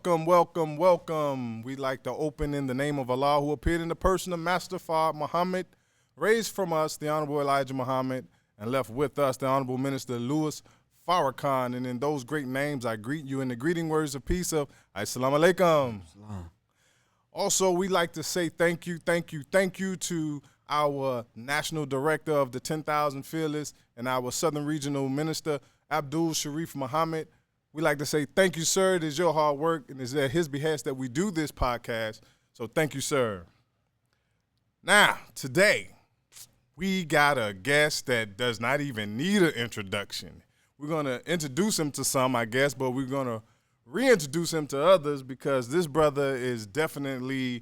Welcome, welcome, welcome. We like to open in the name of Allah, who appeared in the person of Master Fard Muhammad, raised from us the Honorable Elijah Muhammad, and left with us the Honorable Minister Louis Farrakhan. And in those great names, I greet you in the greeting words of peace of Assalamu alaikum. Also, we like to say thank you to our National Director of the 10,000 Fearless and our Southern Regional Minister, Abdul Sharif Muhammad. We like to say thank you, sir. It is your hard work, and it's at his behest that we do this podcast. So thank you, sir. Now, today, we got a guest that does not even need an introduction. We're going to introduce him to some, I guess, but we're going to reintroduce him to others because this brother is definitely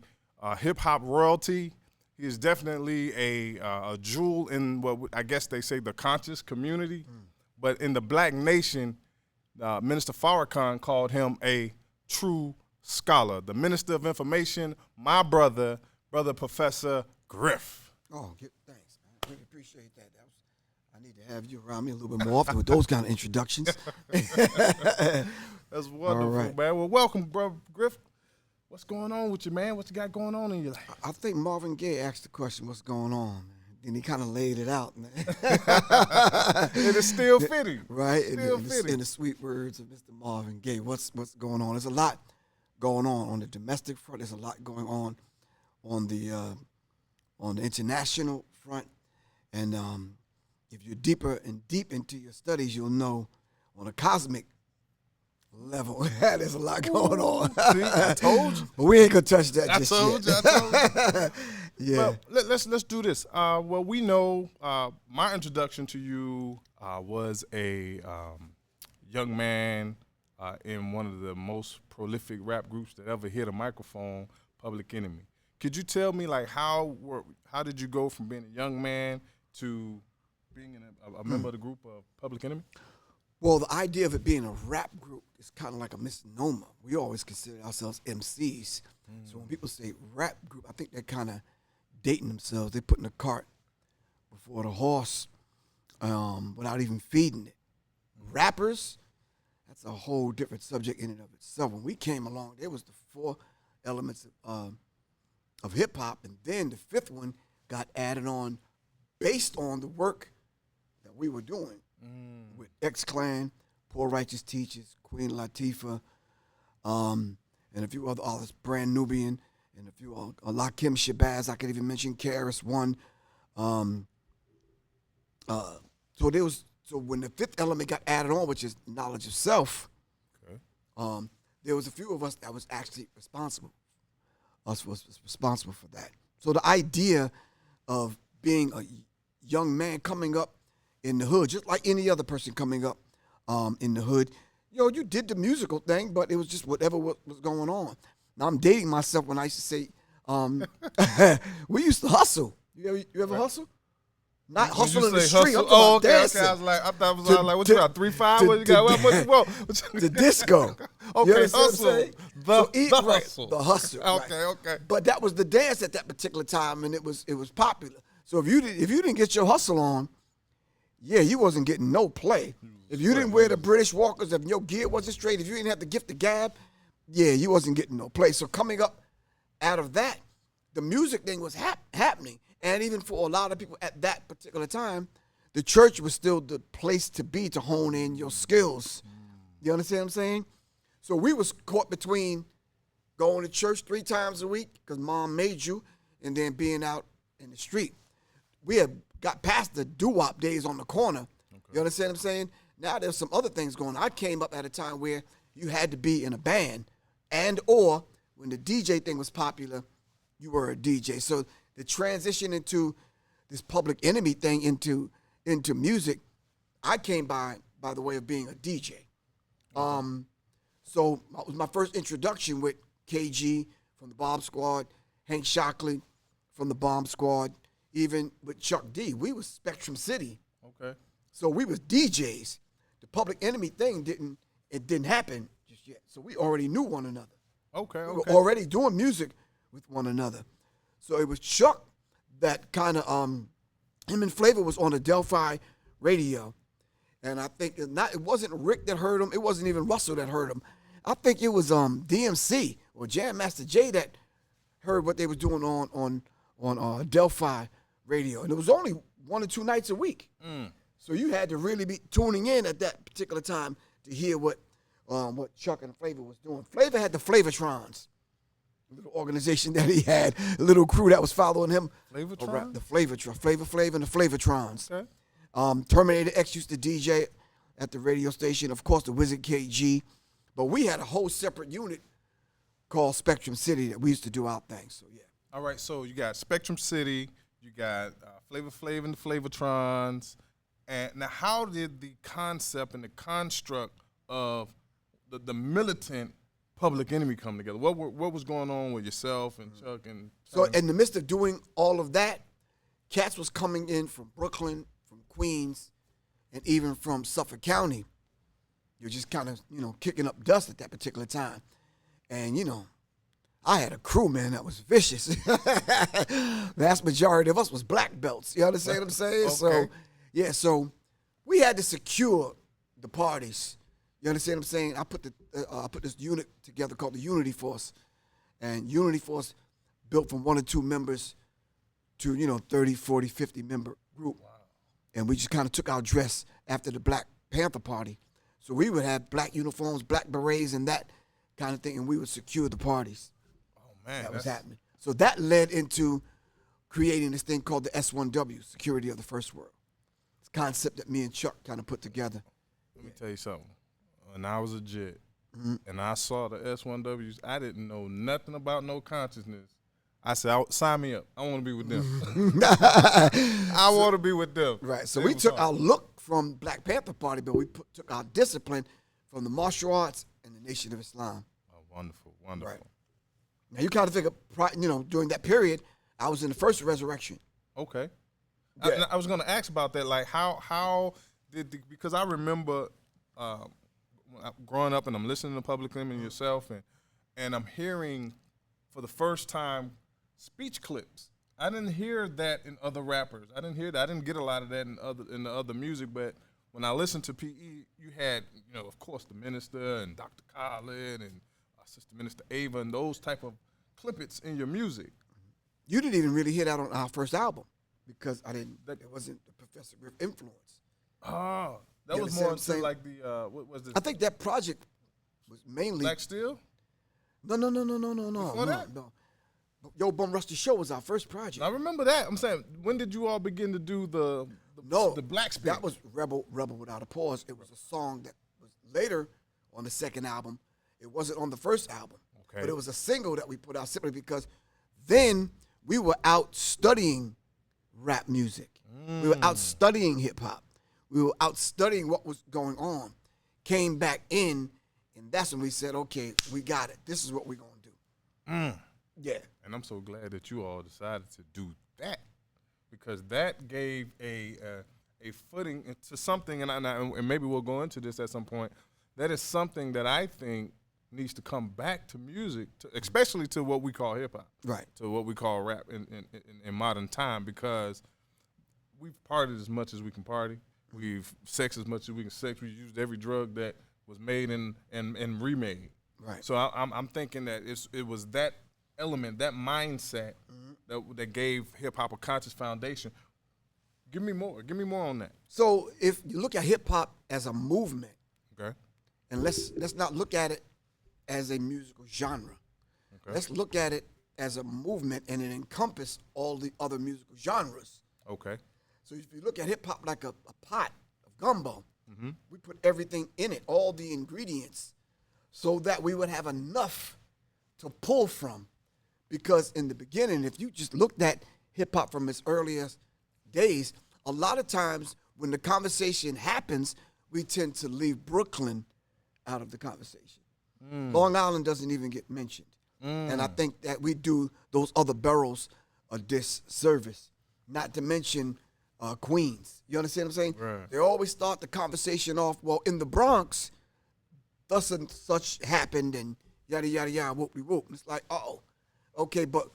hip-hop royalty. He is definitely a jewel in what I guess they say the conscious community. But in the black nation, Minister Farrakhan called him a true scholar. The Minister of Information, my brother Professor Griff. Oh, thanks, man. I really appreciate that. I need to have you around me a little bit more often with those kind of introductions. That's wonderful, right, man. Well, welcome, brother Griff. What's going on with you, man? What you got going on in your life? I think Marvin Gaye asked the question, what's going on, man? And he kind of laid it out, man. It is still fitting. Right? Still fitting. In the sweet words of Mr. Marvin Gaye, what's going on? There's a lot going on the domestic front. There's a lot going on the international front. And if you're deep into your studies, you'll know on a cosmic level, there's a lot going on. See, I told you. But we ain't gonna touch that I just told yet. you. Yeah. Well, let's do this. Well, we know my introduction to you was a young man in one of the most prolific rap groups that ever hit a microphone, Public Enemy. Could you tell me, like, how did you go from being a young man to being a member of the group of Public Enemy? Well, the idea of it being a rap group is kind of like a misnomer. We always consider ourselves MCs. So when people say rap group, I think they're kind of dating themselves. They're putting the cart before the horse without even feeding it. Rappers, that's a whole different subject in and of itself. When we came along, there was the 4 elements of hip-hop, and then the 5th one got added on based on the work that we were doing. With X-Clan, Poor Righteous Teachers, Queen Latifah, and a few other artists, Brand Nubian, and a few Lakim Shabazz. I could even mention KRS One. So when the 5th element got added on, which is knowledge of self, okay. There was a few of us that was actually responsible. Us was responsible for that. So the idea of being a young man coming up in the hood, just like any other person coming up in the hood. You did the musical thing, but it was just whatever was going on. Now, I'm dating myself when I used to say, we used to hustle. You ever hustle? Not hustle in the street. Hustle? I'm talking about dancing. Okay. I thought it was like, what you got, 3-5? What you got? The disco. Okay, hustle. The hustle. The hustle. Okay. But that was the dance at that particular time, and it was popular. So if you didn't get your hustle on, yeah, you wasn't getting no play. If you didn't wear the British Walkers, if your gear wasn't straight, if you didn't have the gift of gab, yeah, you wasn't getting no play. So coming up out of that, the music thing was happening. And even for a lot of people at that particular time, the church was still the place to be to hone in your skills. You understand what I'm saying? So we was caught between going to church 3 times a week because mom made you, and then being out in the street. We had got past the doo-wop days on the corner. Okay. You understand what I'm saying? Now there's some other things going on. I came up at a time where you had to be in a band, and or when the DJ thing was popular, you were a DJ. So the transition into this Public Enemy thing into music, I came by the way of being a DJ. Okay. So it was my first introduction with KG from the Bomb Squad, Hank Shockley from the Bomb Squad, even with Chuck D. We was Spectrum City. Okay. So we was DJs. The Public Enemy thing didn't happen just yet. So we already knew one another. Okay. We were already doing music with one another. So it was Chuck that kind of him and Flavor was on the Delphi radio. And I think it wasn't Rick that heard him. It wasn't even Russell that heard him. I think it was DMC or Jam Master Jay that heard what they were doing on Delphi radio, and it was only 1 or 2 nights a week. So you had to really be tuning in at that particular time to hear what Chuck and Flavor was doing. Flavor had the Flavortrons, a little organization that he had, a little crew that was following him. Flavortron? The Flavortron, Flavor Flav and the Flavortrons. Okay. Terminator X used to DJ at the radio station. Of course, the Wizard KG. But we had a whole separate unit called Spectrum City that we used to do our thing. So, yeah. All right, so you got Spectrum City, you got Flavor Flav and the Flavortrons. And now how did the concept and the construct of the militant Public Enemy come together? What was going on with yourself and Chuck and So in the midst of doing all of that, cats was coming in from Brooklyn, from Queens, and even from Suffolk County. You're just kind of, kicking up dust at that particular time. And, I had a crew, man, that was vicious. Vast majority of us was black belts. You understand what I'm saying? Okay. So we had to secure the parties. You understand what I'm saying? I put this unit together called the Unity Force. And Unity Force built from 1 or 2 members to, 30, 40, 50 member group. Wow. And we just kind of took our dress after the Black Panther Party. So we would have black uniforms, black berets, and that kind of thing, and we would secure the parties. Oh, man. That was happening. So that led into creating this thing called the S1W, Security of the First World. It's a concept that me and Chuck kind of put together. Let me tell you something. When I was a JIT and I saw the S1Ws, I didn't know nothing about no consciousness. I said, sign me up. I want to be with them. I want to be with them. Right. So we took our look from Black Panther Party, but we took our discipline from the martial arts and the Nation of Islam. Oh, wonderful, wonderful. Right. Now you kind of figure, during that period, I was in the first resurrection. Okay. Yeah. I was going to ask about that. Like, how did because I remember growing up and I'm listening to Public Enemy and yourself, and I'm hearing for the first time speech clips. I didn't hear that in other rappers. I didn't hear that. I didn't get a lot of that in the other music. But when I listened to PE, you had, of course, the minister and Dr. Khaled and Sister Minister Ava and those type of clippets in your music. You didn't even really hear that on our first album because it wasn't the Professor Griff influence. Oh, that was more into like the what was this? I think that project was mainly Black Steel. No. Before that? No. Yo Bum Rusty Show was our first project. I remember that. I'm saying, when did you all begin to do the Black Steel? That was Rebel Without a Pause. It was a song that was later on the second album. It wasn't on the first album. Okay. But it was a single that we put out simply because then we were out studying rap music. We were out studying hip hop. We were out studying what was going on. Came back in, and that's when we said, okay, we got it. This is what we're going to do. Yeah. And I'm so glad that you all decided to do that, because that gave a footing to something, and maybe we'll go into this at some point. That is something that I think needs to come back to music, especially to what we call hip hop, right? To what we call rap in modern time, because we've partied as much as we can party, we've sexed as much as we can sex. We used every drug that was made and remade. Right. So I'm thinking that it was that element, that mindset that gave hip hop a conscious foundation. Give me more on that. So if you look at hip hop as a movement, okay, and let's not look at it as a musical genre. Okay. Let's look at it as a movement, and it encompasses all the other musical genres. Okay. So if you look at hip hop like a pot of gumbo, we put everything in it, all the ingredients, so that we would have enough to pull from. Because in the beginning, if you just looked at hip hop from its earliest days, a lot of times when the conversation happens, we tend to leave Brooklyn out of the conversation. Long Island doesn't even get mentioned. And I think that we do those other boroughs a disservice, not to mention Queens. You understand what I'm saying? Right. They always start the conversation off, well, in the Bronx, thus and such happened, and yada, yada, yada, whoop-de-whoop. And it's like, oh, okay, but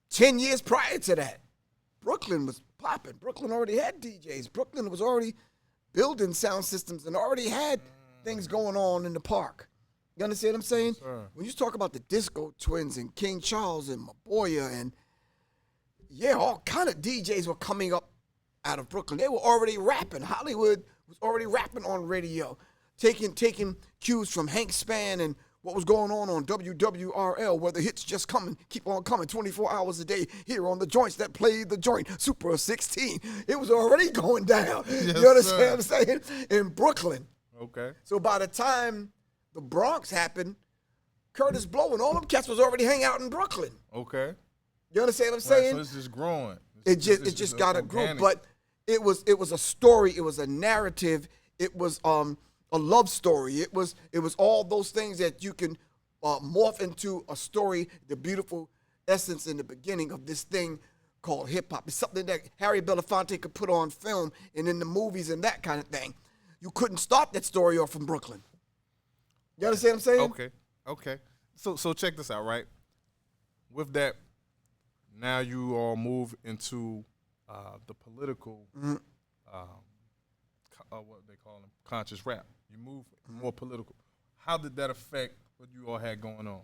10 years prior to that, Brooklyn was popping. Brooklyn already had DJs. Brooklyn was already building sound systems and already had things going on in the park. You understand what I'm saying? Sure. When you talk about the Disco Twins and King Charles and Maboya and all kind of DJs were coming up out of Brooklyn. They were already rapping. Hollywood was already rapping on radio, taking cues from Hank Spann and what was going on WWRL, where the hits just keep on coming 24 hours a day here on the joints that played the joint, Super 16. It was already going down. Yes, you understand what I'm saying? In Brooklyn. Okay. So by the time the Bronx happened, Curtis Blow and all them cats was already hanging out in Brooklyn. Okay. You understand what I'm Right, saying? so it's just growing. It just got to grow. organic. But it was a story. It was a narrative. It was a love story. It was all those things that you can morph into a story. The beautiful essence in the beginning of this thing called hip hop. It's something that Harry Belafonte could put on film and in the movies and that kind of thing. You couldn't start that story off from Brooklyn. You understand what I'm saying? Okay. So check this out, right? With that, now you all move into the political, what they call them, conscious rap. You move more political. How did that affect what you all had going on?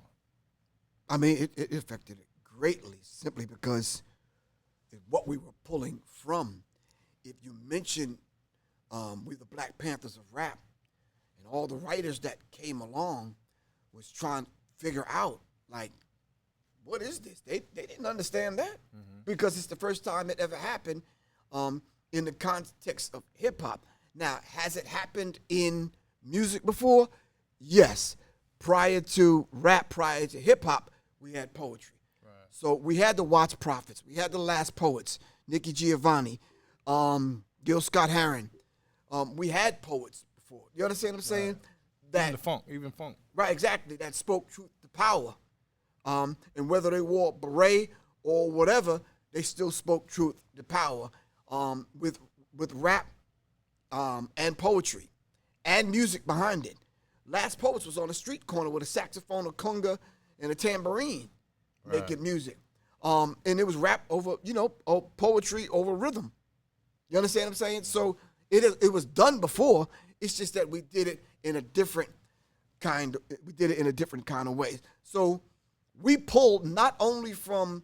I mean, it affected it greatly simply because what we were pulling from. If you mention we the Black Panthers of rap, and all the writers that came along was trying to figure out, like, what is this? They didn't understand that because it's the first time it ever happened in the context of hip-hop. Now, has it happened in music before? Yes. Prior to rap, prior to hip-hop, we had poetry. Right. So we had the Watts Prophets. We had the Last Poets, Nicky Giovanni, Gil Scott-Heron. We had poets before. You understand what I'm saying? That Even funk. Right, exactly. That spoke truth to power. And whether they wore a beret or whatever, they still spoke truth to power with rap and poetry and music behind it. Last Poets was on a street corner with a saxophone, a conga, and a tambourine making music. And it was rap over, poetry over rhythm. You understand what I'm saying? So it was done before. It's just that we did it in a different kind of way. So we pulled not only from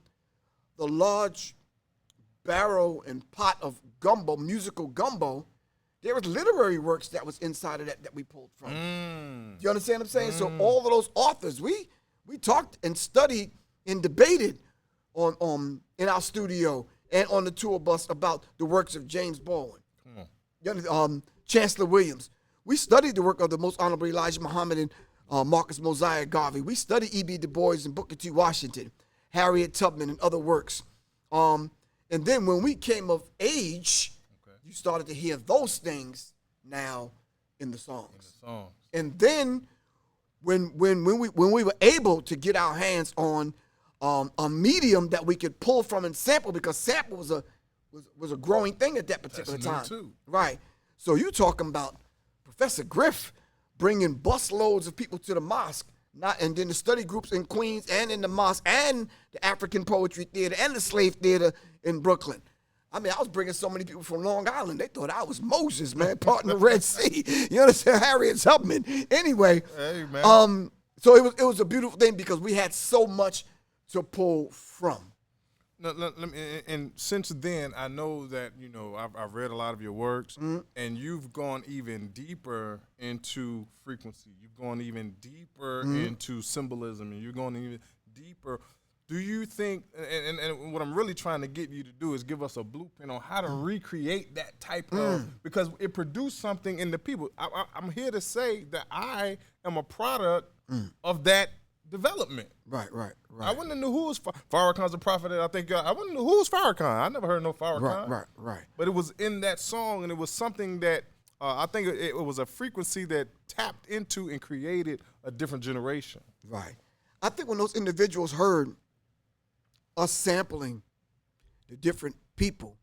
the large barrel and pot of gumbo, musical gumbo, there was literary works that was inside of that we pulled from. Do you understand what I'm saying? So all of those authors, we talked and studied and debated on in our studio and on the tour bus about the works of James Baldwin, Chancellor Williams. We studied the work of the Most Honorable Elijah Muhammad and Marcus Mosiah Garvey. We studied E.B. Du Bois and Booker T. Washington, Harriet Tubman, and other works. And then when we came of age, you started to hear those things now in the songs. And then when we were able to get our hands on a medium that we could pull from and sample, because sample was a growing thing at that particular time. Too. Right. So you talking about Professor Griff bringing busloads of people to the mosque, and then the study groups in Queens and in the mosque and the African Poetry Theater and the Slave Theater in Brooklyn. I mean, I was bringing so many people from Long Island. They thought I was Moses, man, parting the Red Sea. You understand? Harriet Tubman. Anyway, hey, man. So it was a beautiful thing because we had so much to pull from. No, let me, and since then, I know that, I've read a lot of your works, and you've gone even deeper into frequency. You've gone even deeper into symbolism, and you're going even deeper. Do you think, and what I'm really trying to get you to do is give us a blueprint on how to recreate that type of, because it produced something in the people. I'm here to say that I am a product of that development. Right. I wouldn't have knew who was Farrakhan's a prophet. I think I wouldn't know who was Farrakhan. I never heard no Farrakhan. Right. But it was in that song, and it was something that I think it was a frequency that tapped into and created a different generation. Right. I think when those individuals heard us sampling the different people,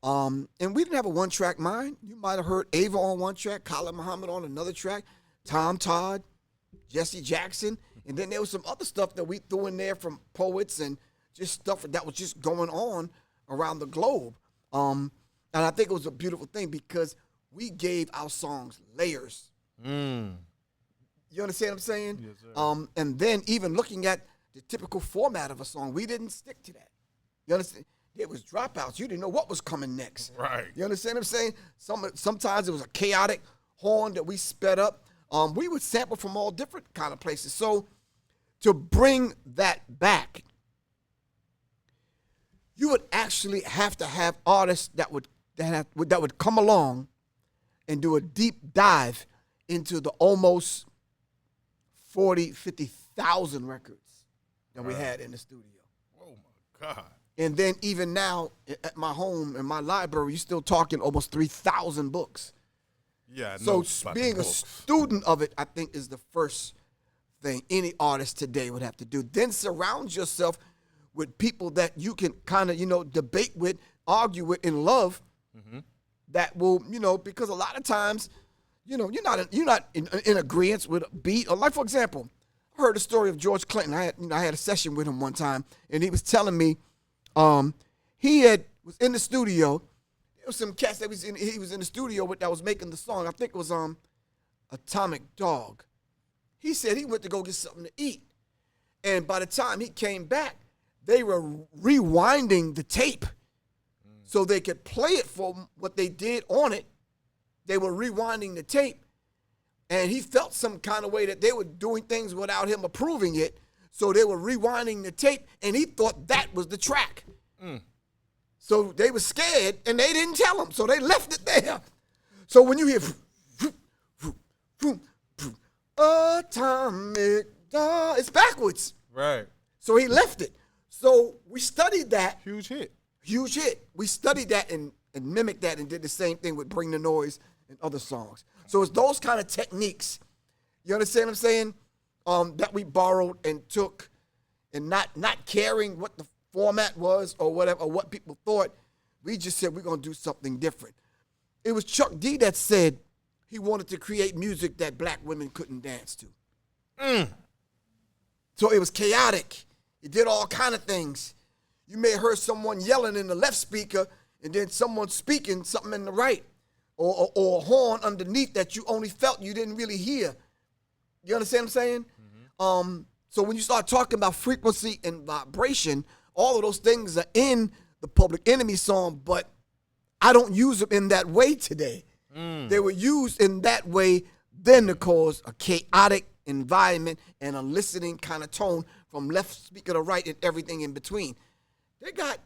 and we didn't have a one-track mind. You might have heard Ava on one track, Khalid Muhammad on another track, Tom Todd, Jesse Jackson, and then there was some other stuff that we threw in there from poets and just stuff that was just going on around the globe. And I think it was a beautiful thing because we gave our songs layers. You understand what I'm saying? Yes, sir. And then even looking at the typical format of a song, we didn't stick to that. You understand? It was dropouts. You didn't know what was coming next. Right. You understand what I'm saying? Sometimes it was a chaotic horn that we sped up. We would sample from all different kind of places. So to bring that back, you would actually have to have artists that would come along and do a deep dive into the almost 40, 50,000 records that we had in the studio. Oh my God. And then even now at my home, in my library, you're still talking almost 3,000 books. Yeah. I So know about the being a books. student of it, I think, is the first thing any artist today would have to do. Then surround yourself with people that you can kind of, debate with, argue with, and love. Mm-hmm. That will, because a lot of times, you're not in agreement with a beat. Or like, for example, I heard the story of George Clinton. I had a session with him one time, and he was telling me he was in the studio. There was some cats that he was in the studio with that was making the song. I think it was Atomic Dog. He said he went to go get something to eat. And by the time he came back, they were rewinding the tape so they could play it for what they did on it. They were rewinding the tape. And he felt some kind of way that they were doing things without him approving it. So they were rewinding the tape, and he thought that was the track. So they were scared, and they didn't tell him. So they left it there. So when you hear Atomic Dog, it's backwards. Right. So he left it. So we studied that. Huge hit. Huge hit. We studied that and mimicked that and did the same thing with Bring the Noise and other songs. So it's those kind of techniques, you understand what I'm saying, that we borrowed and took, and not caring what the format was or whatever, or what people thought. We just said we're going to do something different. It was Chuck D that said he wanted to create music that black women couldn't dance to. So it was chaotic. It did all kind of things. You may have heard someone yelling in the left speaker and then someone speaking something in the right, or a horn underneath that you only felt, you didn't really hear. You understand what I'm saying? Mm-hmm. So when you start talking about frequency and vibration, all of those things are in the Public Enemy song, but I don't use them in that way today. They were used in that way then to cause a chaotic environment and a listening kind of tone from left speaker to right and everything in between. They got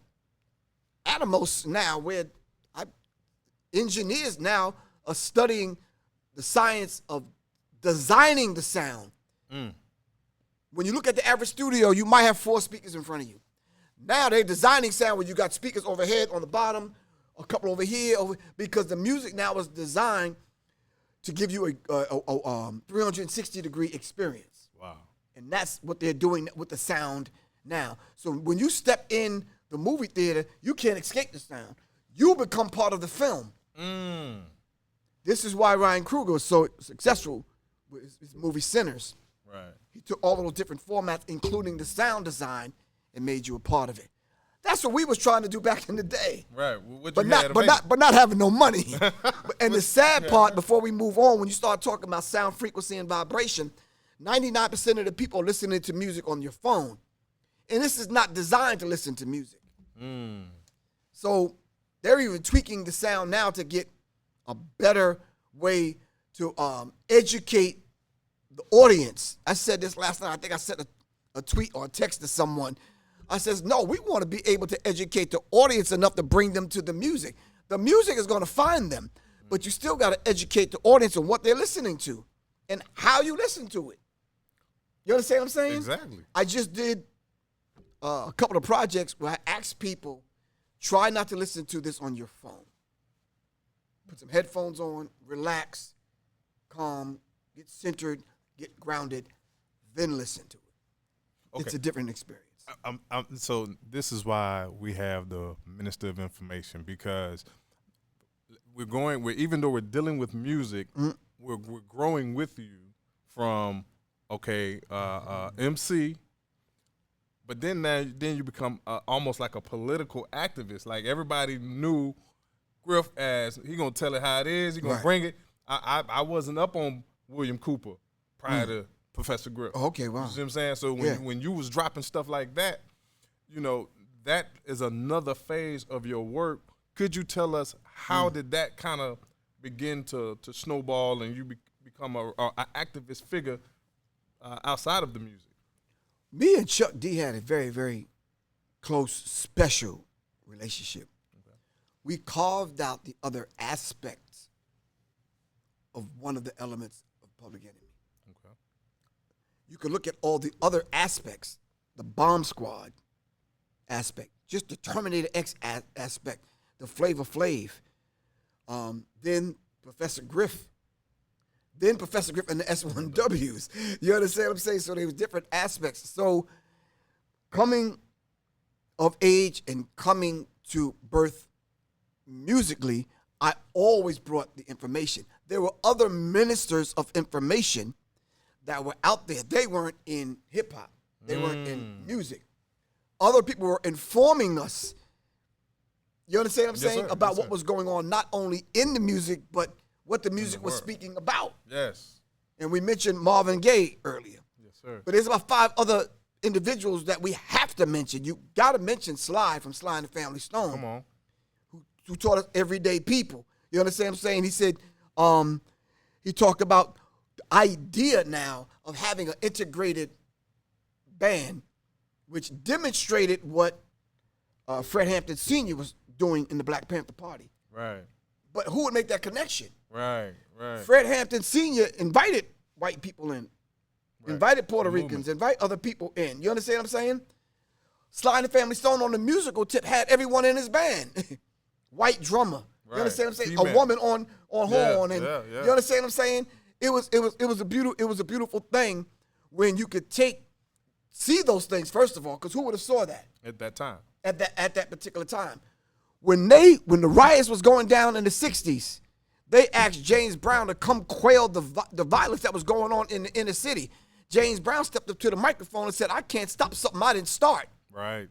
Atomos now where engineers now are studying the science of designing the sound. When you look at the average studio, you might have 4 speakers in front of you. Now they're designing sound where you got speakers overhead on the bottom, a couple over here, because the music now is designed to give you a 360-degree experience. Wow. And that's what they're doing with the sound now. So when you step in the movie theater, you can't escape the sound. You become part of the film. This is why Ryan Coogler was so successful with his movie Sinners. Right. He took all of those different formats, including the sound design, and made you a part of it. That's what we was trying to do back in the day. Right. What But you had to make? not having no money. And the sad part, before we move on, when you start talking about sound frequency and vibration, 99% of the people are listening to music on your phone. And this is not designed to listen to music. So they're even tweaking the sound now to get a better way to educate the audience. I said this last night. I think I sent a tweet or a text to someone. I says, no, we want to be able to educate the audience enough to bring them to the music. The music is going to find them, but you still got to educate the audience on what they're listening to and how you listen to it. You understand what I'm saying? Exactly. I just did a couple of projects where I asked people, try not to listen to this on your phone. Put some headphones on, relax, calm, get centered, get grounded, then listen to it. Okay. It's a different experience. So this is why we have the Minister of Information, because even though we're dealing with music, we're growing with you from MC, but then you become almost like a political activist. Like everybody knew Griff as he gonna tell it how it is, he gonna Right. bring it. I wasn't up on William Cooper prior to Professor Griff. Oh, okay, wow. You see what I'm saying? So when you was dropping stuff like that, that is another phase of your work. Could you tell us how did that kind of begin to snowball and you become a activist figure outside of the music? Me and Chuck D had a very, very close, special relationship. Okay. We carved out the other aspects of one of the elements of Public Enemy. Okay. You can look at all the other aspects, the Bomb Squad aspect, just the Terminator X aspect, the Flavor Flav, then Professor Griff, and the S1Ws. You understand what I'm saying? So there was different aspects. So coming of age and coming to birth musically, I always brought the information. There were other ministers of information that were out there. They weren't in hip-hop. They weren't in music. Other people were informing us, you understand what I'm saying, about what was going on, not only in the music, but what the music was speaking about. Yes. And we mentioned Marvin Gaye earlier. Yes, sir. But there's about 5 other individuals that we have to mention. You got to mention Sly from Sly and the Family Stone. Come on. Who taught us everyday people. You understand what I'm saying? He said, he talked about the idea now of having an integrated band, which demonstrated what Fred Hampton Sr. was doing in the Black Panther Party. Right. But who would make that connection? Right. Fred Hampton Sr. invited white people in, invited Puerto Ricans, invite other people in. You understand what I'm saying? Sly and the Family Stone on the musical tip had everyone in his band. White drummer. You understand what I'm saying? A woman on horn. And you understand what I'm saying? It was a beautiful thing when you could see those things, first of all, because who would have saw that? At that time. At that particular time. When the riots was going down in the 60s, they asked James Brown to come quell the violence that was going on in the inner city. James Brown stepped up to the microphone and said, I can't stop something I didn't start. Right.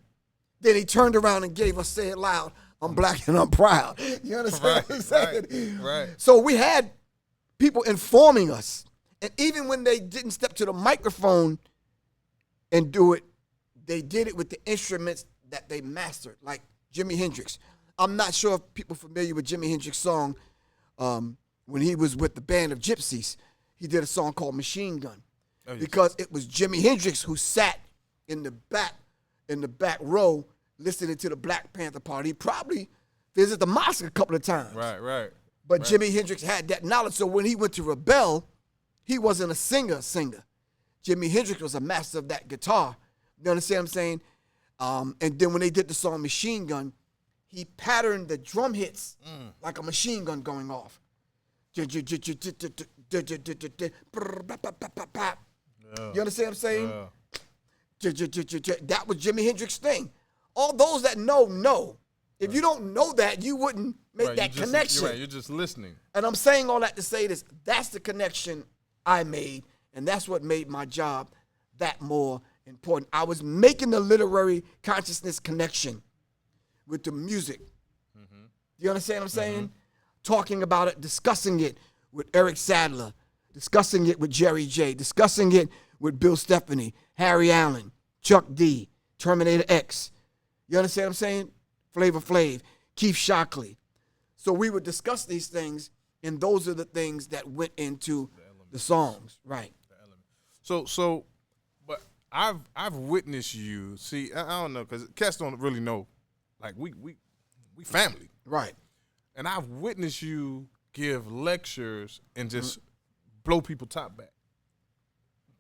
Then he turned around and gave us, say it loud, I'm black and I'm proud. You understand what I'm saying? Right. So we had people informing us. And even when they didn't step to the microphone and do it, they did it with the instruments that they mastered, like Jimi Hendrix. I'm not sure if people are familiar with Jimi Hendrix's song. When he was with the Band of Gypsies, he did a song called Machine Gun. Oh, yes. Because it was Jimi Hendrix who sat in the back row listening to the Black Panther Party. He probably visited the mosque a couple of times. Right. But Jimi Hendrix had that knowledge. So when he went to rebel, he wasn't a singer. Jimi Hendrix was a master of that guitar. You understand what I'm saying? And then when they did the song Machine Gun, he patterned the drum hits like a machine gun going off. You understand what I'm saying? That was Jimi Hendrix's thing. All those that know. If you don't know that, you wouldn't make that connection. You're just listening. And I'm saying all that to say this. That's the connection I made, and that's what made my job that more important. I was making the literary consciousness connection with the music. Mm-hmm. You understand what I'm saying? Mm-hmm. Talking about it, discussing it with Eric Sadler, discussing it with Jerry J, discussing it with Bill Stephanie, Harry Allen, Chuck D, Terminator X. You understand what I'm saying? Flavor Flav, Keith Shockley. So we would discuss these things, and those are the things that went into the songs, right? So, but I've witnessed you. See, I don't know, because cats don't really know. Like we family, right? And I've witnessed you give lectures and just blow people top back,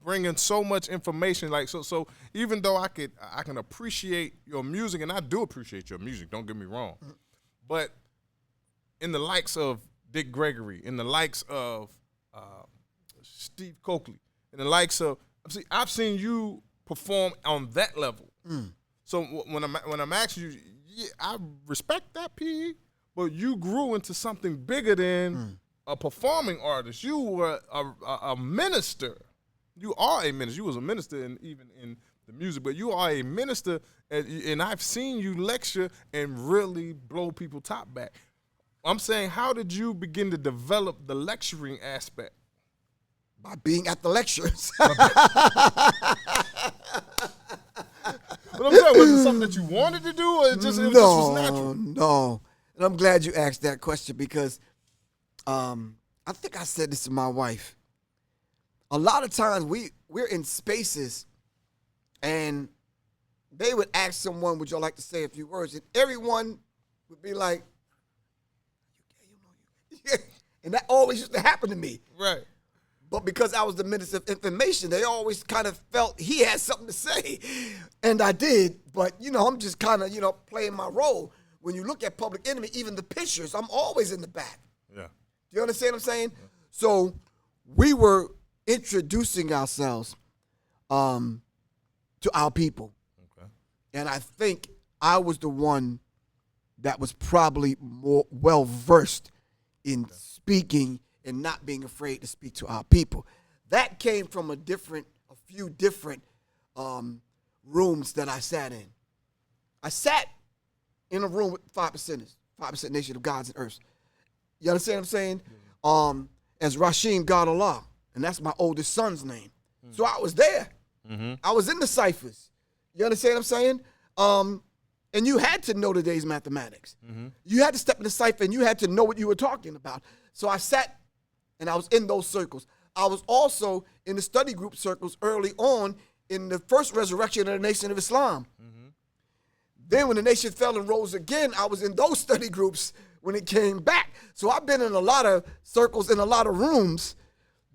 bringing so much information. Like so even though I can appreciate your music, and I do appreciate your music. Don't get me wrong, but in the likes of Dick Gregory, in the likes of Steve Coakley, in the likes of I've seen you perform on that level. So when I'm asking you. Yeah, I respect that, P. But you grew into something bigger than a performing artist. You were a minister. You are a minister. You was a minister even in the music, but you are a minister, and I've seen you lecture and really blow people top back. I'm saying, how did you begin to develop the lecturing aspect? By being at the lectures. But I'm saying, was it something that you wanted to do, or it just was natural? No. And I'm glad you asked that question because I think I said this to my wife. A lot of times we're in spaces and they would ask someone, would you like to say a few words? And everyone would be like, and that always used to happen to me. Right. But because I was the minister of information, they always kind of felt he had something to say. And I did. But, I'm just kind of, playing my role. When you look at Public Enemy, even the pictures, I'm always in the back. Yeah. Do you understand what I'm saying? Yeah. So we were introducing ourselves to our people. Okay. And I think I was the one that was probably more well-versed in speaking and not being afraid to speak to our people. That came from a few different rooms that I sat in. I sat in a room with 5% Nation of Gods and Earths. You understand what I'm saying? Mm-hmm. As Rashim God Allah, and that's my oldest son's name. Mm-hmm. So I was there. Mm-hmm. I was in the ciphers. You understand what I'm saying? And you had to know today's mathematics. Mm-hmm. You had to step in the cipher, and you had to know what you were talking about. So I sat, and I was in those circles. I was also in the study group circles early on in the first resurrection of the Nation of Islam. Mm-hmm. Then when the nation fell and rose again, I was in those study groups when it came back. So I've been in a lot of circles, in a lot of rooms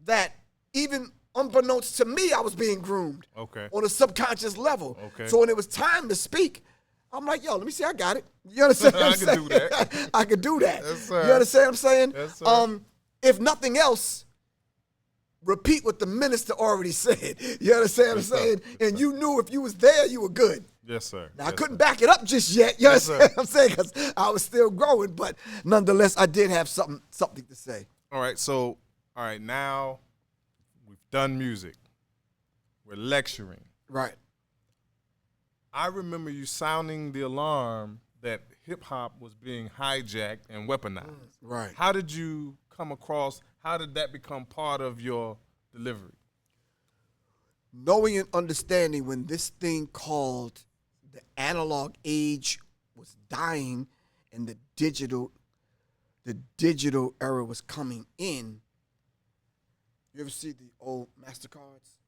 that even unbeknownst to me, I was being groomed on a subconscious level. Okay. So when it was time to speak, I'm like, yo, let me see, I got it. You understand what I'm saying? I can do that. I can do that. Yes, sir. You understand what I'm saying? Yes, sir. If nothing else, repeat what the minister already said. You understand what I'm saying? And you knew if you was there, you were good. Yes, sir. Now, I couldn't back it up just yet. You understand what I'm saying? Because I was still growing. But nonetheless, I did have something to say. All right, now we've done music. We're lecturing. Right. I remember you sounding the alarm that hip-hop was being hijacked and weaponized. Right. How did you come across, how did that become part of your delivery? Knowing and understanding when this thing called the analog age was dying and the digital era was coming in. You ever see the old MasterCards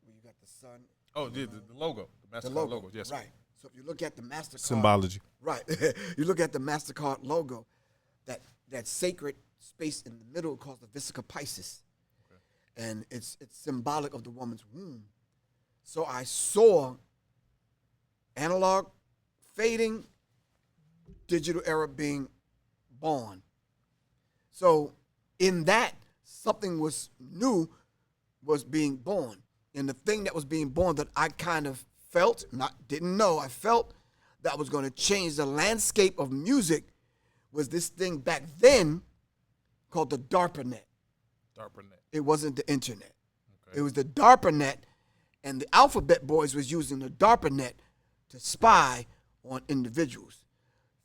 where you got the sun? Oh, the logo, the MasterCard logo. Yes, right. So if you look at the MasterCard symbology, right? You look at the MasterCard logo, that sacred space in the middle called the Vesica Piscis, and it's symbolic of the woman's womb. So I saw analog fading, digital era being born. So in that, something was new was being born. And the thing that was being born that I kind of felt, didn't know, I felt that was going to change the landscape of music was this thing back then called the DARPANET. DARPANET. It wasn't the internet. Okay. It was the DARPANET, and the Alphabet Boys was using the DARPANET to spy on individuals.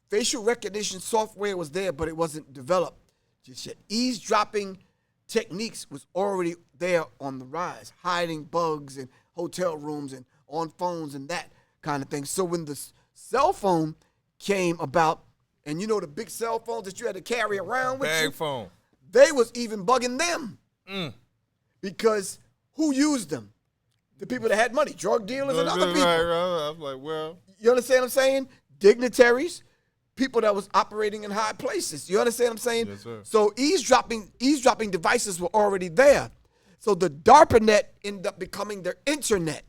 Facial recognition software was there, but it wasn't developed just yet. Eavesdropping techniques was already there on the rise, hiding bugs in hotel rooms and on phones and that kind of thing. So when the cell phone came about, and you know the big cell phones that you had to carry around with you? Bag phone. They was even bugging them. Because who used them? The people that had money, drug dealers and other people. Right. I was like, well. You understand what I'm saying? Dignitaries, people that was operating in high places. You understand what I'm saying? Yes, sir. So eavesdropping devices were already there. So the DARPANET ended up becoming their internet.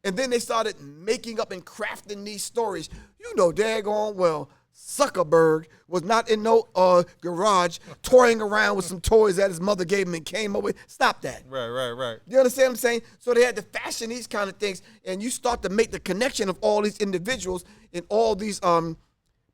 And then they started making up and crafting these stories. You know daggone well, Zuckerberg was not in no garage toying around with some toys that his mother gave him and came up with. Stop that. Right. You understand what I'm saying? So they had to fashion these kind of things, and you start to make the connection of all these individuals in all these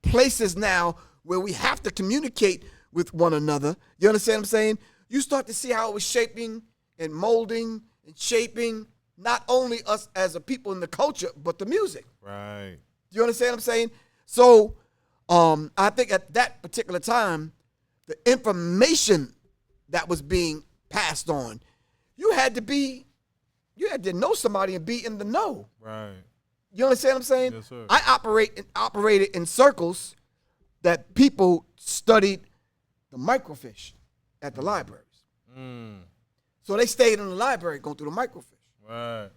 places now where we have to communicate with one another. You understand what I'm saying? You start to see how it was shaping and molding and shaping not only us as a people in the culture, but the music. Right. Do you understand what I'm saying? So I think at that particular time, the information that was being passed on. You had to know somebody and be in the know. Right. You understand what I'm saying? Yes, sir. I operated in circles that people studied the microfiche at the libraries. So they stayed in the library going through the microfiche. Right.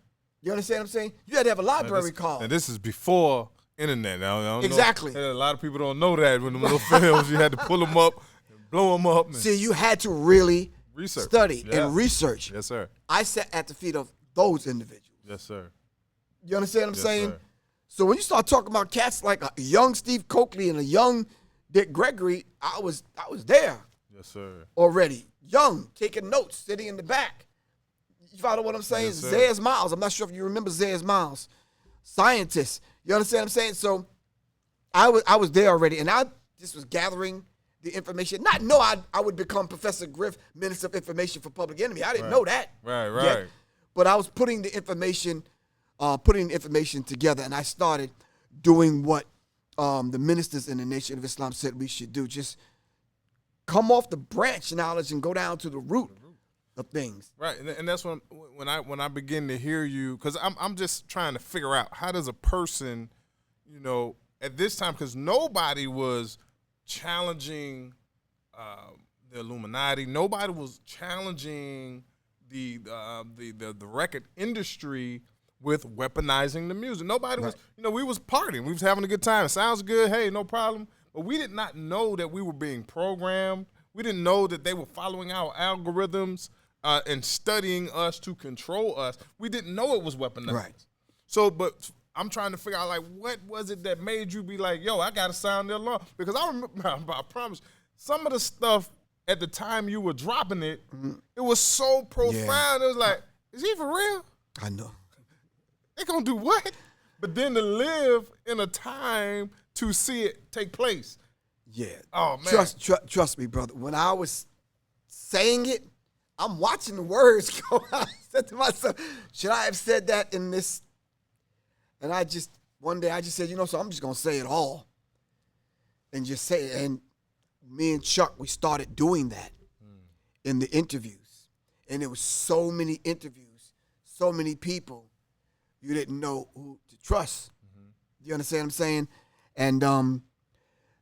You understand what I'm saying? You had to have a library card. And this is before internet. Now, I don't Exactly. know. A lot of people don't know that when the little films, you had to pull them up and blow them up. See, you had to really study Yeah. and research. Yes, sir. I sat at the feet of those individuals. Yes, sir. You understand what I'm Yes, saying? sir. So when you start talking about cats like a young Steve Coakley and a young Dick Gregory, I was there Yes, sir. already. Young, taking notes, sitting in the back. You follow what I'm saying? Yes, sir. Zayas Miles. I'm not sure if you remember Zayas Miles. Scientist. You understand what I'm saying? So I was there already, and I just was gathering the information. Not know I would become Professor Griff, Minister of Information for Public Enemy. I didn't know that. Right. Yet. But I was putting the information together, and I started doing what the ministers in the Nation of Islam said we should do. Just come off the branch knowledge and go down to the root of things. Right, and that's when I begin to hear you, because I'm just trying to figure out how does a person, at this time, because nobody was challenging the Illuminati, nobody was challenging the record industry with weaponizing the music. Nobody was, we was partying, we was having a good time. It sounds good, hey, no problem. But we did not know that we were being programmed. We didn't know that they were following our algorithms and studying us to control us. We didn't know it was weaponized. Right. So, but I'm trying to figure out, like, what was it that made you be like, yo, I got to sound the alarm? Because I remember, I promise, some of the stuff at the time you were dropping it, it was so profound. Yeah. It was like, is he for real? I know. They gonna do what? But then to live in a time to see it take place. Yeah. Oh, man. Trust me, brother. When I was saying it, I'm watching the words go out. I said to myself, should I have said that in this? And one day I just said, so I'm just going to say it all. And just say it. And me and Chuck, we started doing that in the interviews. And there was so many interviews, so many people, you didn't know who to trust. You understand what I'm saying? And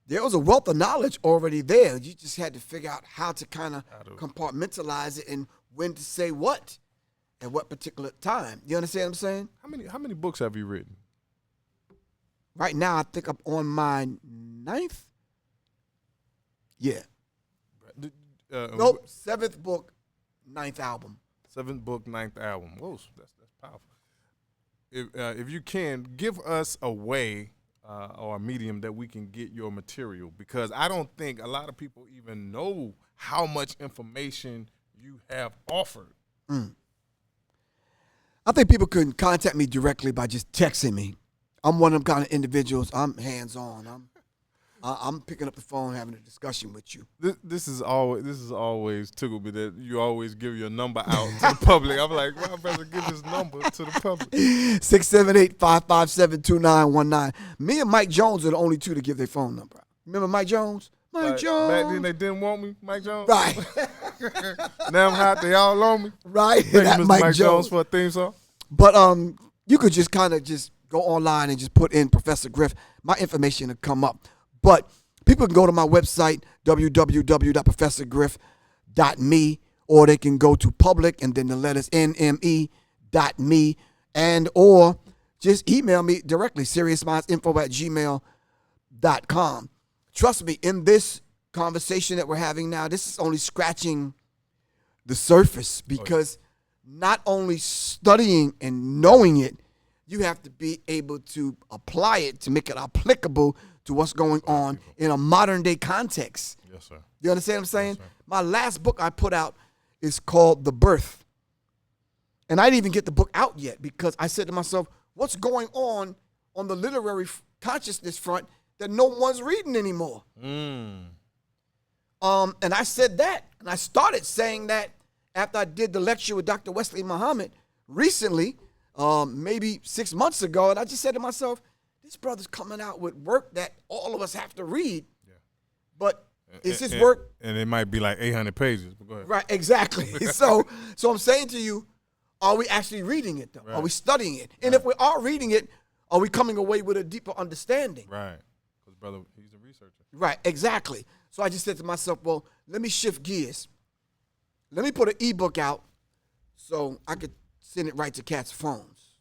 there was a wealth of knowledge already there. You just had to figure out how to kind of compartmentalize it and when to say what at what particular time. You understand what I'm saying? How many books have you written? Right now, I think I'm on my 9th. Yeah. Nope. 7th book, 9th album. 7th book, 9th album. Whoa, that's powerful. If you can, give us a way or a medium that we can get your material, because I don't think a lot of people even know how much information you have offered. I think people can contact me directly by just texting me. I'm one of them kind of individuals. I'm hands-on. I'm picking up the phone, having a discussion with you. This is always tickled me that you always give your number out to the public. I'm like, well, I better give his number to the public. 678-557-2919. Me and Mike Jones are the only two to give their phone number out. Remember Mike Jones? Mike Jones. Back then they didn't want me, Mike Jones. Right. Now I'm hot. They all on me. Right. Thank you, That Mr. Mike Jones for a theme song. But you could just kind of just go online and just put in Professor Griff. My information will come up. But people can go to my website, www.professorgriff.me, or they can go to public and then the letters nme.me, and or just email me directly, seriousmindsinfo@gmail.com. Trust me, in this conversation that we're having now, this is only scratching the surface, because not only studying and knowing it, you have to be able to apply it to make it applicable to what's going on in a modern day context. Yes, sir. You understand what I'm saying? Yes, sir. My last book I put out is called The Birth. And I didn't even get the book out yet, because I said to myself, what's going on the literary consciousness front that no one's reading anymore? And I said that, and I started saying that after I did the lecture with Dr. Wesley Muhammad recently, maybe 6 months ago, and I just said to myself, this brother's coming out with work that all of us have to read. Yeah. But It's his work. And it might be like 800 pages. But go ahead. Right, exactly. so I'm saying to you, are we actually reading it, though? Right. Are we studying it? And if we are reading it, are we coming away with a deeper understanding? Right. Because, brother, he's a researcher. Right, exactly. So I just said to myself, well, let me shift gears. Let me put an ebook out so I could send it right to cats' phones.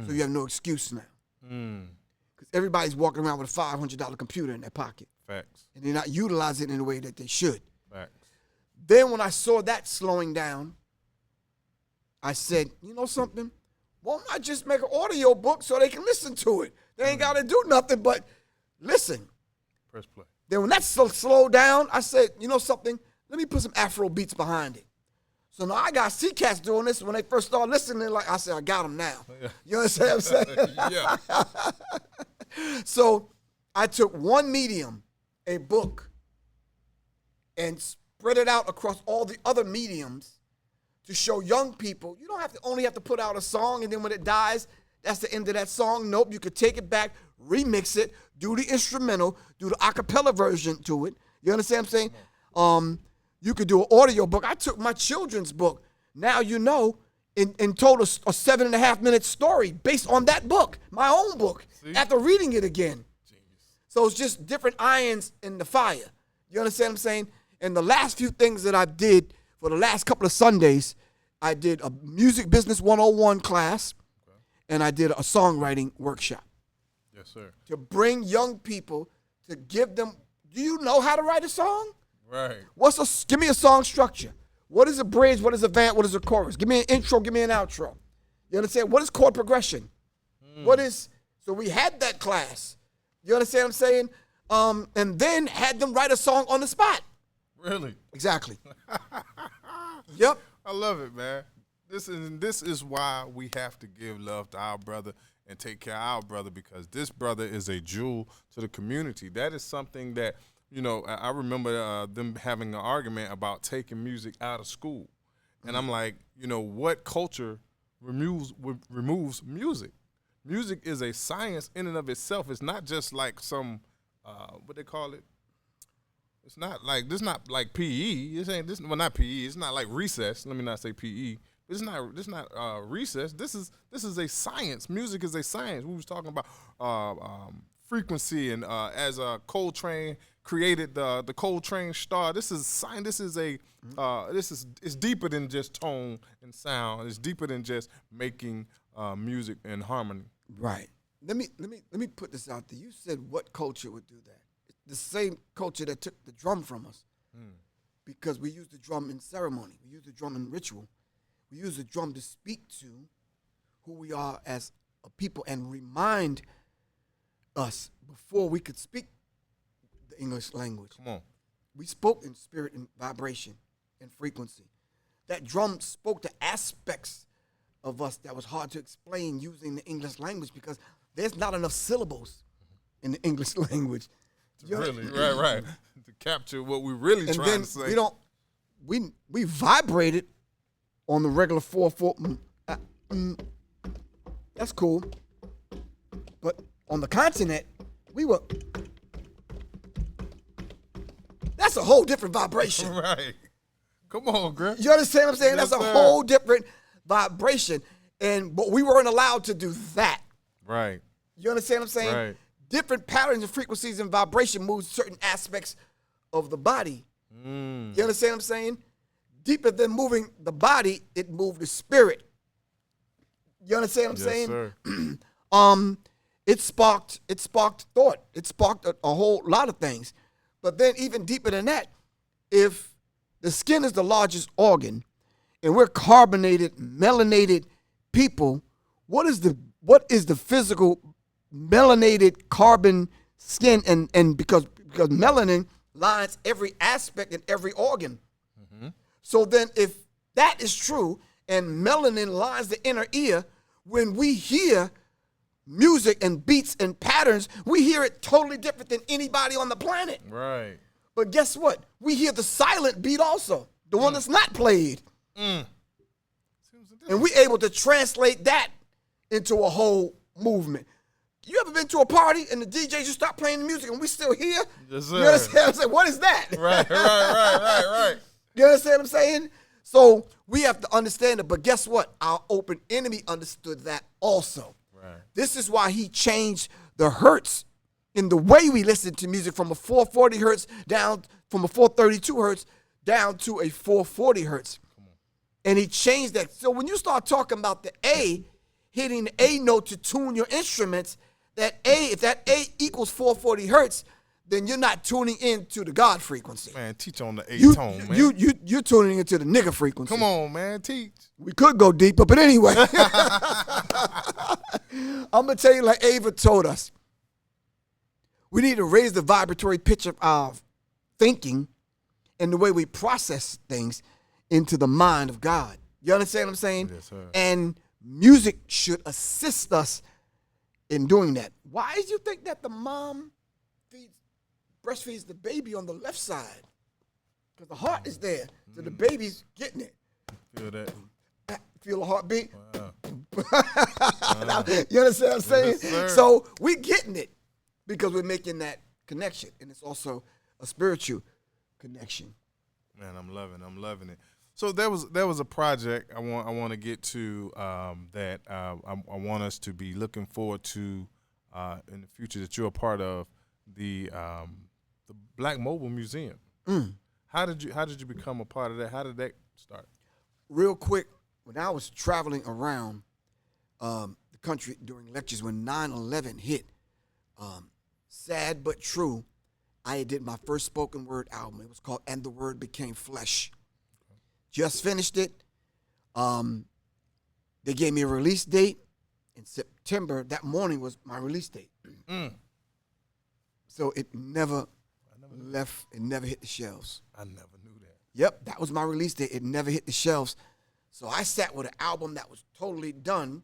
So you have no excuse now. Because everybody's walking around with a $500 computer in their pocket. Facts. And they're not utilizing it in the way that they should. Facts. Then when I saw that slowing down, I said, you know something? Why don't I just make an audio book so they can listen to it? They ain't got to do nothing but listen. Press play. Then when that slowed down, I said, you know something? Let me put some Afro beats behind it. So now I got sea cats doing this. When they first started listening, like I said, I got them now. Yeah. You understand what I'm saying? Yeah. So I took one medium, a book, and spread it out across all the other mediums to show young people, you don't have to only have to put out a song and then when it dies, that's the end of that song. Nope, you could take it back, remix it, do the instrumental, do the a cappella version to it. You understand what I'm saying? You could do an audio book. I took my children's book, now you know, and told a 7.5-minute story based on that book, my own book, after reading it again. Genius. So it's just different irons in the fire. You understand what I'm saying? And the last few things that I did for the last couple of Sundays, I did a Music Business 101 class, and I did a songwriting workshop. Yes, sir. To bring young people, to give them, do you know how to write a song? Right. Give me a song structure. What is a bridge? What is a vamp? What is a chorus? Give me an intro. Give me an outro. You understand? What is chord progression? So we had that class. You understand what I'm saying? And then had them write a song on the spot. Really? Exactly. Yep. I love it, man. This is why we have to give love to our brother and take care of our brother, because this brother is a jewel to the community. That is something that, you know, I remember them having an argument about taking music out of school. And I'm like, you know, what culture removes music? Music is a science in and of itself. It's not just like some, what they call it? It's not like, this not like PE. This ain't this. Well, not PE. It's not like recess. Let me not say PE. It's not. This not recess. This is a science. Music is a science. We was talking about frequency, and as Coltrane created the Coltrane star. This is science. This is it's deeper than just tone and sound. It's deeper than just making music in harmony. Right. Let me put this out there. You said what culture would do that? The same culture that took the drum from us, because we use the drum in ceremony. We use the drum in ritual. We use the drum to speak to who we are as a people and remind us before we could speak the English language. Come on. We spoke in spirit and vibration and frequency. That drum spoke to aspects of us that was hard to explain using the English language, because there's not enough syllables in the English language. Really, right. To capture what we really trying to say. We vibrated on the regular 4/4. That's cool. But on the continent, that's a whole different vibration. Right. Come on, Griff. You understand what I'm saying? Yes, that's a sir. whole different vibration. But we weren't allowed to do that. Right. You understand what I'm saying? Right. Different patterns and frequencies and vibration moves certain aspects of the body. You understand what I'm saying? Deeper than moving the body, it moved the spirit. You understand what I'm saying? Sir. It sparked thought. It sparked a whole lot of things. But then even deeper than that, if the skin is the largest organ and we're carbonated, melanated people, what is the physical melanated carbon skin, and because melanin lines every aspect and every organ. So then if that is true and melanin lines the inner ear, when we hear music and beats and patterns, we hear it totally different than anybody on the planet. Right. But guess what? We hear the silent beat also, the one that's not played. And we're able to translate that into a whole movement. You ever been to a party and the DJ just stopped playing the music and we still here? Yes, You sir. understand what I'm saying? What is that? Right. You understand what I'm saying? So we have to understand it. But guess what? Our open enemy understood that also. Right. This is why he changed the hertz in the way we listen to music from a 440 hertz down, from a 432 hertz down to a 440 hertz. And he changed that. So when you start talking about the A, hitting the A note to tune your instruments, that A, if that A equals 440 hertz, then you're not tuning into the God frequency. Man, teach on the You, A-tone, man. you're tuning into the nigga frequency. Come on, man, teach. We could go deeper, but anyway. I'm going to tell you like Ava told us. We need to raise the vibratory pitch of our thinking and the way we process things into the mind of God. You understand what I'm saying? Yes, sir. And music should assist us in doing that. Why do you think that the mom breastfeeds the baby on the left side? Because the heart is there, so the baby's getting it. Feel that? Feel the heartbeat? Wow. You understand what I'm saying? Yes, So we're getting it because we're making that connection, and it's also a spiritual connection. Man, I'm loving it. So there was a project I want to get to that I want us to be looking forward to in the future that you're a part of, the Black Mobile Museum. How did you become a part of that? How did that start? Real quick, when I was traveling around the country during lectures when 9/11 hit, sad but true, I did my first spoken word album. It was called And the Word Became Flesh. Just finished it. They gave me a release date in September. That morning was my release date. So it never left, it never hit the shelves. I never knew that. Yep, that was my release date. It never hit the shelves. So I sat with an album that was totally done.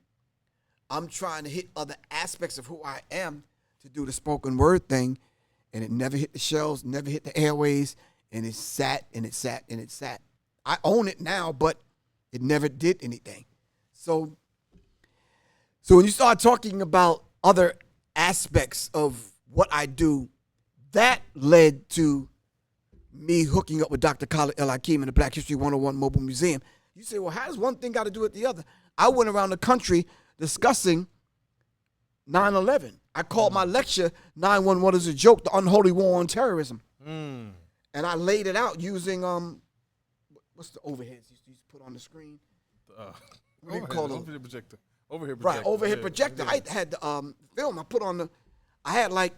I'm trying to hit other aspects of who I am to do the spoken word thing, and it never hit the shelves, never hit the airways, and it sat and it sat and it sat. I own it now, but it never did anything. So when you start talking about other aspects of what I do, that led to me hooking up with Dr. Khalid El-Hakim in the Black History 101 Mobile Museum. You say, well, how does one thing got to do with the other? I went around the country discussing 9/11. I called my lecture 9/11 is a joke, the unholy war on terrorism. And I laid it out using, what's the overheads you put on the screen? What do you call them? Overhead projector. Overhead Right, projector. overhead Yeah, projector. yeah. I had the film. I had like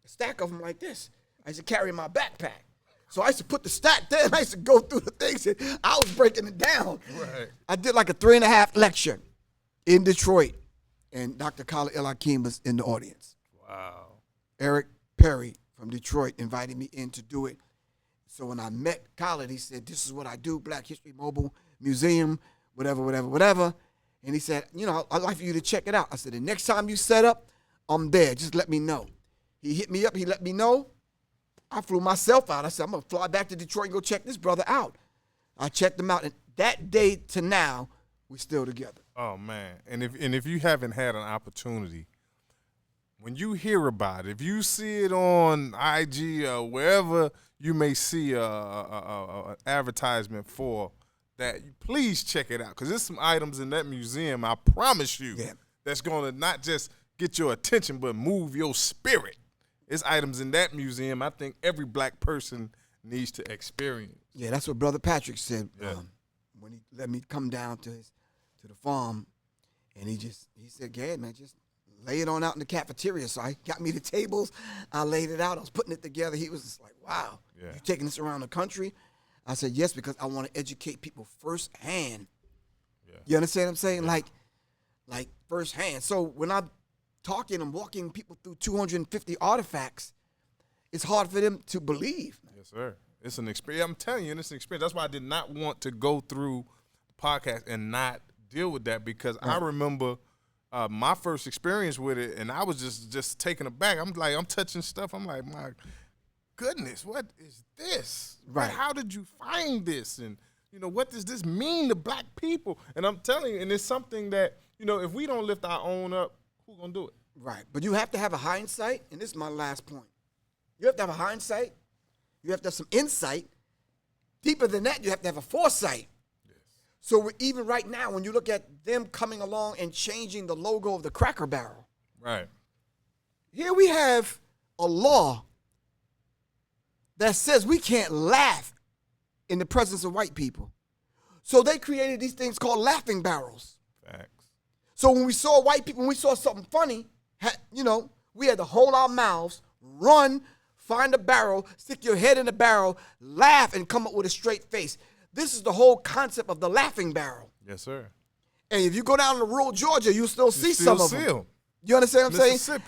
a stack of them like this. I used to carry in my backpack. So I used to put the stack there, and I used to go through the things, and I was breaking it down. Right. I did like a 3.5 lecture in Detroit, and Dr. Khalid El-Hakim was in the audience. Wow. Eric Perry from Detroit invited me in to do it. So when I met Khalid, he said, this is what I do, Black History Mobile Museum, whatever. And he said, I'd like for you to check it out. I said, the next time you set up, I'm there. Just let me know. He hit me up. He let me know. I flew myself out. I said, I'm going to fly back to Detroit and go check this brother out. I checked him out. And that day to now, we're still together. Oh, man. And if you haven't had an opportunity, when you hear about it, if you see it on IG or wherever you may see a advertisement for that, please check it out, because there's some items in that museum, I promise you, that's going to not just get your attention but move your spirit. There's items in that museum I think every black person needs to experience. Yeah, that's what Brother Patrick said Yeah. when he let me come down to the farm, and he said, "Go ahead, man, just lay it on out in the cafeteria." So I got me the tables, I laid it out, I was putting it together. He was just like, "Wow, you taking this around the country?" I said, "Yes, because I want to educate people firsthand." Yeah. You understand what I'm saying? Like firsthand. So when I'm walking people through 250 artifacts, it's hard for them to believe. Yes, sir. It's an experience. I'm telling you, it's an experience. That's why I did not want to go through the podcast and not deal with that, because I remember my first experience with it, and I was just taken aback. I'm touching stuff. I'm like, my goodness, what is this? Right. How did you find this? And, what does this mean to black people? And I'm telling you, and it's something that, if we don't lift our own up, who's going to do it? Right. But you have to have a hindsight, and this is my last point. You have to have a hindsight. You have to have some insight. Deeper than that, you have to have a foresight. Yes. So even right now, when you look at them coming along and changing the logo of the Cracker Barrel. Right. Here we have a law that says we can't laugh in the presence of white people. So they created these things called laughing barrels. Facts. So when we saw white people, when we saw something funny, we had to hold our mouths, run, find a barrel, stick your head in the barrel, laugh, and come up with a straight face. This is the whole concept of the laughing barrel. Yes, sir. And if you go down to rural Georgia, you'll still see some of them. You understand what I'm saying?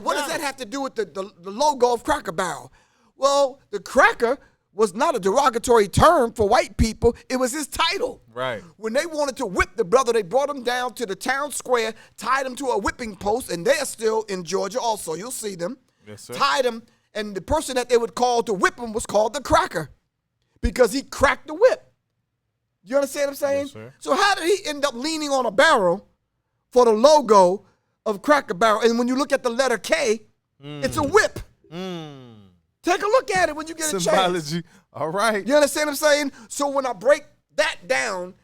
What does that have to do with the logo of Cracker Barrel? Well, the cracker was not a derogatory term for white people. It was his title. Right. When they wanted to whip the brother, they brought him down to the town square, tied him to a whipping post, and they're still in Georgia also. You'll see them. Yes, sir. Tied him, and the person that they would call to whip him was called the cracker because he cracked the whip. You understand what I'm saying? Yes, sir. So how did he end up leaning on a barrel for the logo of Cracker Barrel? And when you look at the letter K, it's a whip. Take a look at it when you get a chance. Symbology. All right. You understand what I'm saying? So when I break that down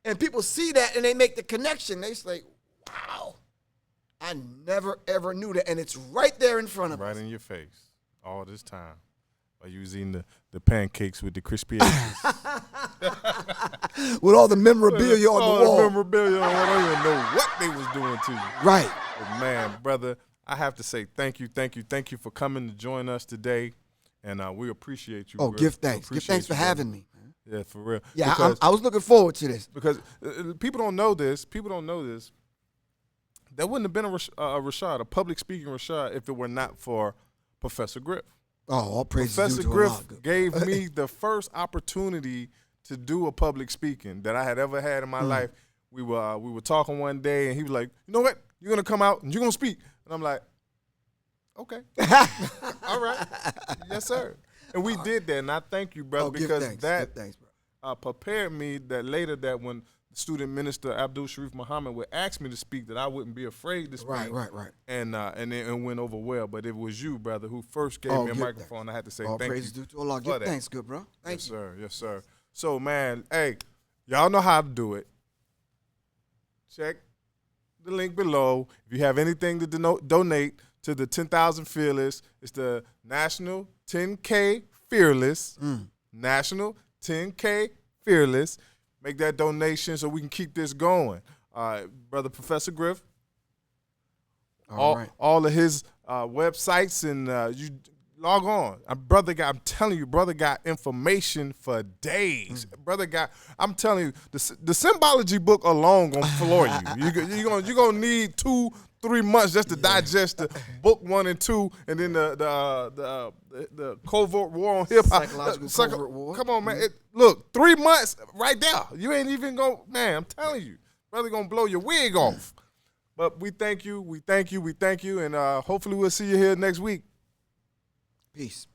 and people see that and they make the connection, they say, wow, I never, ever knew that. And it's right there in front of us. Right in your face all this time while you was eating the pancakes with the crispy edges. With all the memorabilia on the wall. The memorabilia on the wall. I don't even know what they was doing to you. Right. But man, brother, I have to say thank you for coming to join us today. And we appreciate you. Oh, give thanks. Give thanks for having me. Yeah, for real. Yeah, I was looking forward to this. Because people don't know this. There wouldn't have been a public speaking Rashad, if it were not for Professor Griff. Oh, all praise Professor due to Griff Allah. gave me the first opportunity to do a public speaking that I had ever had in my life. We were talking one day, and he was like, "You know what? You're gonna come out and you're gonna speak." And I'm like, "Okay, all right, yes, sir." And we did that, and I thank you, brother, because that prepared me that later that when student minister Abdul Sharif Muhammad would ask me to speak, that I wouldn't be afraid to speak. Right. And it went over well. But it was you, brother, who first gave me a microphone. I had to say thank you. All praise due to Allah. Give thanks, good bro. Thank you. Yes, sir. So, man, hey, y'all know how to do it. Check the link below. If you have anything to donate to the 10,000 Fearless, it's the National 10K Fearless. National 10K Fearless. Make that donation so we can keep this going. Brother Professor Griff, all of his websites, and you log on. I'm telling you, brother got information for days. I'm telling you, the symbology book alone gonna floor you. You're gonna need 2-3 months just to digest the book 1 and 2, and then the covert war on hip hop. Covert war. Come on, man. Look, 3 months right there. You ain't even gonna, man. I'm telling you, brother gonna blow your wig off. But we thank you, and hopefully we'll see you here next week. Peace.